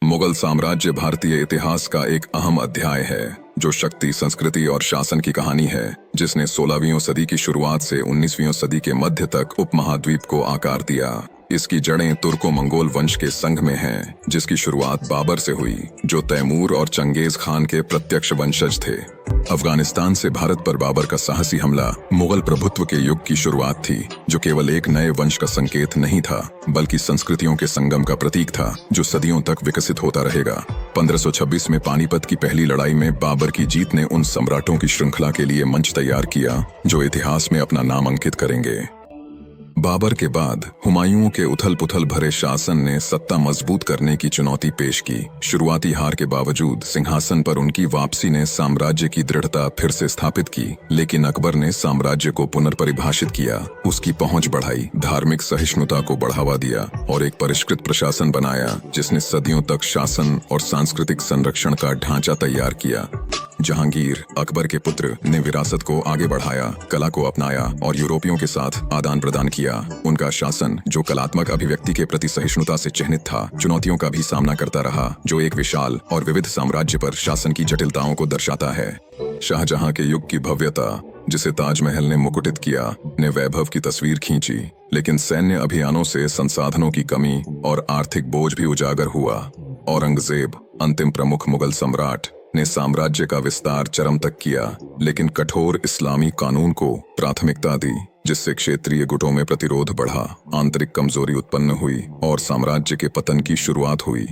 मुगल साम्राज्य भारतीय इतिहास का एक अहम अध्याय है जो शक्ति, संस्कृति और शासन की कहानी है, जिसने 16वीं सदी की शुरुआत से 19वीं सदी के मध्य तक उपमहाद्वीप को आकार दिया। इसकी जड़ें तुर्को मंगोल वंश के संघ में हैं, जिसकी शुरुआत बाबर से हुई, जो तैमूर और चंगेज खान के प्रत्यक्ष वंशज थे। अफगानिस्तान से भारत पर बाबर का साहसी हमला मुगल प्रभुत्व के युग की शुरुआत थी, जो केवल एक नए वंश का संकेत नहीं था, बल्कि संस्कृतियों के संगम का प्रतीक था, जो सदियों तक विकसित होता रहेगा। 1526 में पानीपत की पहली लड़ाई में बाबर की जीत ने उन सम्राटों की श्रृंखला के लिए मंच तैयार किया, जो इतिहास में अपना नाम अंकित करेंगे। बाबर के बाद हुमायूं के उथल पुथल भरे शासन ने सत्ता मजबूत करने की चुनौती पेश की। शुरुआती हार के बावजूद सिंहासन पर उनकी वापसी ने साम्राज्य की दृढ़ता फिर से स्थापित की, लेकिन अकबर ने साम्राज्य को पुनर्परिभाषित किया, उसकी पहुंच बढ़ाई, धार्मिक सहिष्णुता को बढ़ावा दिया और एक परिष्कृत प्रशासन बनाया, जिसने सदियों तक शासन और सांस्कृतिक संरक्षण का ढांचा तैयार किया। जहांगीर, अकबर के पुत्र, ने विरासत को आगे बढ़ाया, कला को अपनाया और यूरोपियों के साथ आदान प्रदान किया। उनका शासन, जो कलात्मक अभिव्यक्ति के प्रति सहिष्णुता से चिह्नित था, चुनौतियों का भी सामना करता रहा, जो एक विशाल और विविध साम्राज्य पर शासन की जटिलताओं को दर्शाता है। शाहजहां के युग की भव्यता, जिसे ताजमहल ने मुकुटित किया, ने वैभव की तस्वीर खींची, लेकिन सैन्य अभियानों से संसाधनों की कमी और आर्थिक बोझ भी उजागर हुआ। औरंगजेब, अंतिम प्रमुख मुगल सम्राट, ने साम्राज्य का विस्तार चरम तक किया, लेकिन कठोर इस्लामी कानून को प्राथमिकता दी, जिससे क्षेत्रीय गुटों में प्रतिरोध बढ़ा, आंतरिक कमजोरी उत्पन्न हुई और साम्राज्य के पतन की शुरुआत हुई।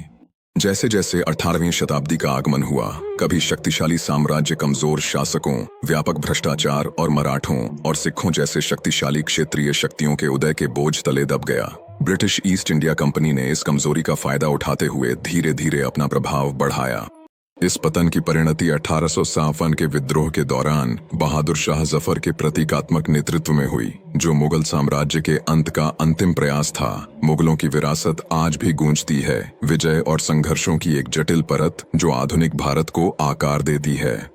जैसे जैसे 18वीं शताब्दी का आगमन हुआ, कभी शक्तिशाली साम्राज्य कमजोर शासकों, व्यापक भ्रष्टाचार और मराठों और सिखों जैसे शक्तिशाली क्षेत्रीय शक्तियों के उदय के बोझ तले दब गया। ब्रिटिश ईस्ट इंडिया कंपनी ने इस कमजोरी का फायदा उठाते हुए धीरे धीरे अपना प्रभाव बढ़ाया। इस पतन की परिणति 1857 के विद्रोह के दौरान बहादुर शाह जफर के प्रतीकात्मक नेतृत्व में हुई, जो मुगल साम्राज्य के अंत का अंतिम प्रयास था। मुगलों की विरासत आज भी गूंजती है, विजय और संघर्षों की एक जटिल परत जो आधुनिक भारत को आकार देती है।